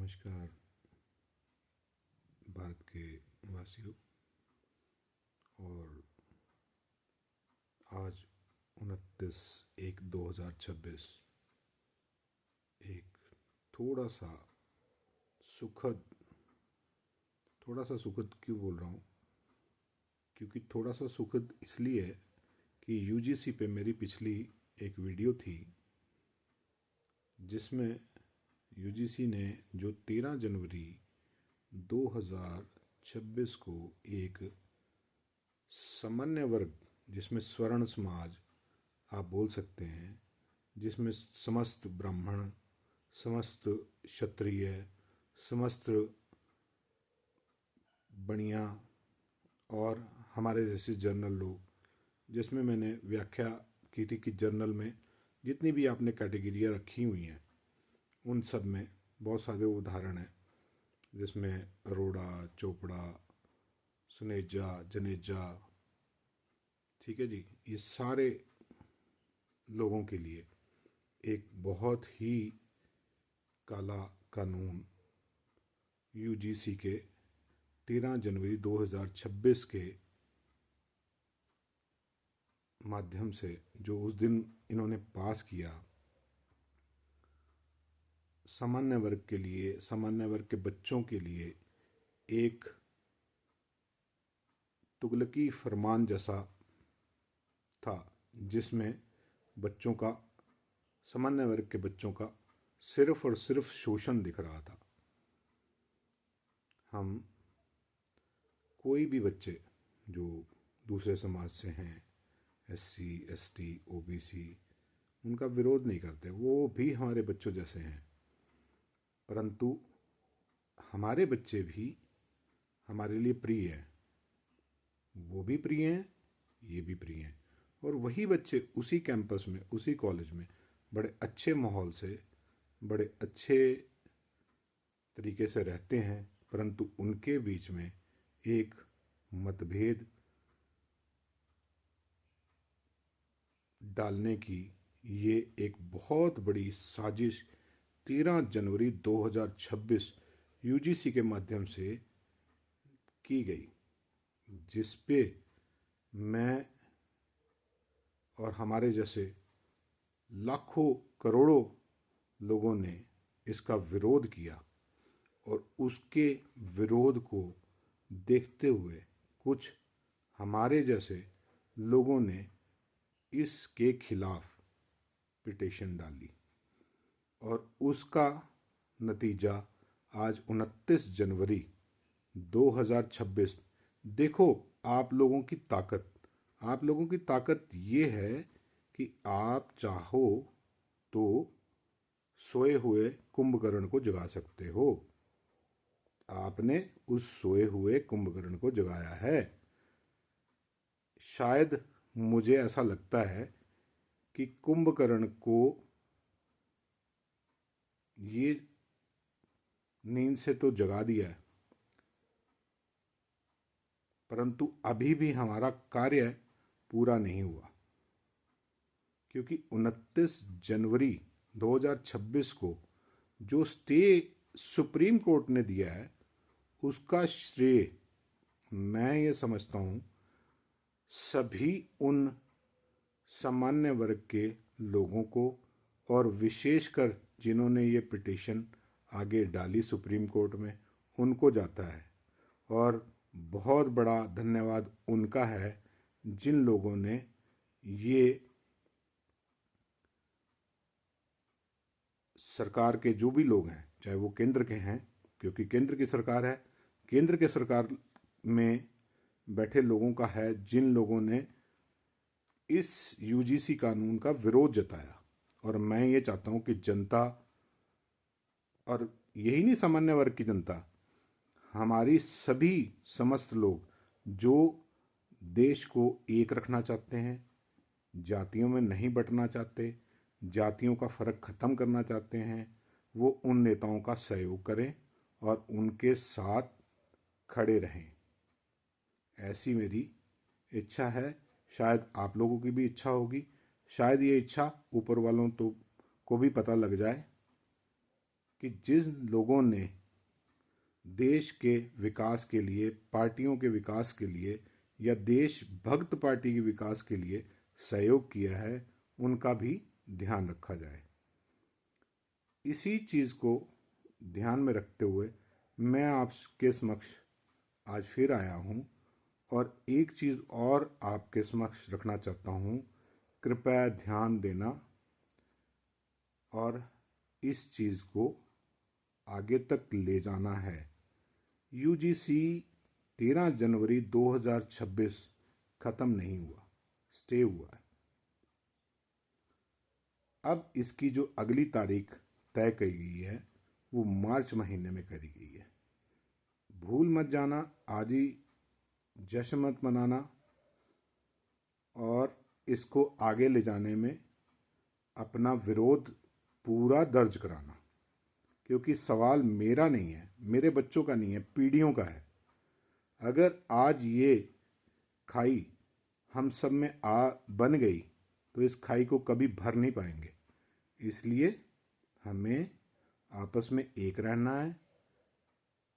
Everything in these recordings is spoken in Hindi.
नमस्कार भारत के वासियों। और आज 29/1/2026 एक थोड़ा सा सुखद क्यों बोल रहा हूँ, क्योंकि थोड़ा सा सुखद इसलिए है कि यूजीसी पे मेरी पिछली एक वीडियो थी जिसमें यूजीसी ने जो 13 जनवरी 2026 को एक सामान्य वर्ग, जिसमें स्वर्ण समाज आप बोल सकते हैं, जिसमें समस्त ब्राह्मण, समस्त क्षत्रिय, समस्त बनिया और हमारे जैसे जर्नल लोग, जिसमें मैंने व्याख्या की थी कि जर्नल में जितनी भी आपने कैटेगरियाँ रखी हुई हैं उन सब में बहुत सारे उदाहरण हैं, जिसमें अरोड़ा, चोपड़ा, सुनेजा, जनेजा, ठीक है जी, ये सारे लोगों के लिए एक बहुत ही काला कानून यूजीसी के 13 जनवरी 2026 के माध्यम से जो उस दिन इन्होंने पास किया, सामान्य वर्ग के लिए, सामान्य वर्ग के बच्चों के लिए एक तुगलकी फरमान जैसा था, जिसमें बच्चों का, सामान्य वर्ग के बच्चों का सिर्फ और सिर्फ शोषण दिख रहा था। हम कोई भी बच्चे जो दूसरे समाज से हैं, एससी, एसटी, ओबीसी, उनका विरोध नहीं करते, वो भी हमारे बच्चों जैसे हैं, परंतु हमारे बच्चे भी हमारे लिए प्रिय हैं, वो भी प्रिय हैं, ये भी प्रिय हैं। और वही बच्चे उसी कैंपस में, उसी कॉलेज में बड़े अच्छे माहौल से, बड़े अच्छे तरीके से रहते हैं, परंतु उनके बीच में एक मतभेद डालने की ये एक बहुत बड़ी साजिश 13 जनवरी 2026 यूजीसी के माध्यम से की गई, जिस पे मैं और हमारे जैसे लाखों करोड़ों लोगों ने इसका विरोध किया। और उसके विरोध को देखते हुए कुछ हमारे जैसे लोगों ने इसके खिलाफ पिटीशन डाली, और उसका नतीजा आज 29 जनवरी 2026। देखो, आप लोगों की ताकत ये है कि आप चाहो तो सोए हुए कुंभकर्ण को जगा सकते हो। आपने उस सोए हुए कुंभकर्ण को जगाया है। शायद मुझे ऐसा लगता है कि कुंभकर्ण को ये नींद से तो जगा दिया है, परंतु अभी भी हमारा कार्य पूरा नहीं हुआ, क्योंकि 29 जनवरी 2026 को जो स्टे सुप्रीम कोर्ट ने दिया है, उसका श्रेय मैं ये समझता हूँ सभी उन सामान्य वर्ग के लोगों को, और विशेषकर जिन्होंने ये पिटीशन आगे डाली सुप्रीम कोर्ट में, उनको जाता है। और बहुत बड़ा धन्यवाद उनका है जिन लोगों ने ये सरकार के जो भी लोग हैं, चाहे वो केंद्र के हैं, क्योंकि केंद्र की सरकार है, केंद्र के सरकार में बैठे लोगों का है, जिन लोगों ने इस यूजीसी कानून का विरोध जताया। और मैं ये चाहता हूं कि जनता, और यही नहीं सामान्य वर्ग की जनता, हमारी सभी समस्त लोग जो देश को एक रखना चाहते हैं, जातियों में नहीं बंटना चाहते, जातियों का फ़र्क ख़त्म करना चाहते हैं, वो उन नेताओं का सहयोग करें और उनके साथ खड़े रहें। ऐसी मेरी इच्छा है। शायद आप लोगों की भी इच्छा होगी। शायद ये इच्छा ऊपर वालों तो को भी पता लग जाए कि जिन लोगों ने देश के विकास के लिए, पार्टियों के विकास के लिए या देशभक्त पार्टी के विकास के लिए सहयोग किया है, उनका भी ध्यान रखा जाए। इसी चीज़ को ध्यान में रखते हुए मैं आपके समक्ष आज फिर आया हूँ और एक चीज़ और आपके समक्ष रखना चाहता हूँ। कृपया ध्यान देना और इस चीज़ को आगे तक ले जाना है। यूजीसी 13 जनवरी 2026 ख़त्म नहीं हुआ, स्टे हुआ है। अब इसकी जो अगली तारीख तय की गई है वो मार्च महीने में करी गई है। भूल मत जाना, आज ही जश्न मत मनाना और इसको आगे ले जाने में अपना विरोध पूरा दर्ज कराना, क्योंकि सवाल मेरा नहीं है, मेरे बच्चों का नहीं है, पीढ़ियों का है। अगर आज ये खाई हम सब में बन गई तो इस खाई को कभी भर नहीं पाएंगे। इसलिए हमें आपस में एक रहना है,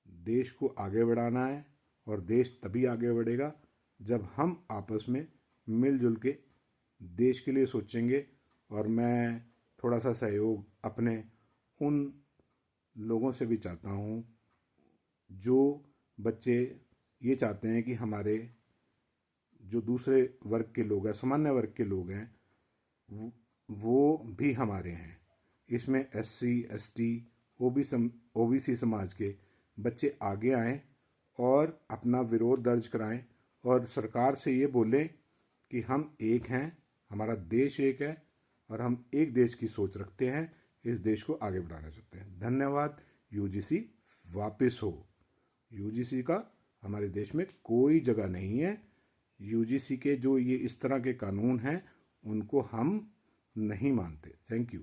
देश को आगे बढ़ाना है और देश तभी आगे बढ़ेगा जब हम आपस में मिलजुल के देश के लिए सोचेंगे। और मैं थोड़ा सा सहयोग अपने उन लोगों से भी चाहता हूँ जो बच्चे ये चाहते हैं कि हमारे जो दूसरे वर्ग के लोग हैं, सामान्य वर्ग के लोग हैं, वो भी हमारे हैं। इसमें एससी, एसटी, ओबीसी समाज के बच्चे आगे आएं और अपना विरोध दर्ज कराएं और सरकार से ये बोलें कि हम एक हैं, हमारा देश एक है और हम एक देश की सोच रखते हैं, इस देश को आगे बढ़ाना चाहते हैं। धन्यवाद। यूजीसी वापस हो। यूजीसी का हमारे देश में कोई जगह नहीं है। यूजीसी के जो ये इस तरह के कानून हैं उनको हम नहीं मानते। Thank you.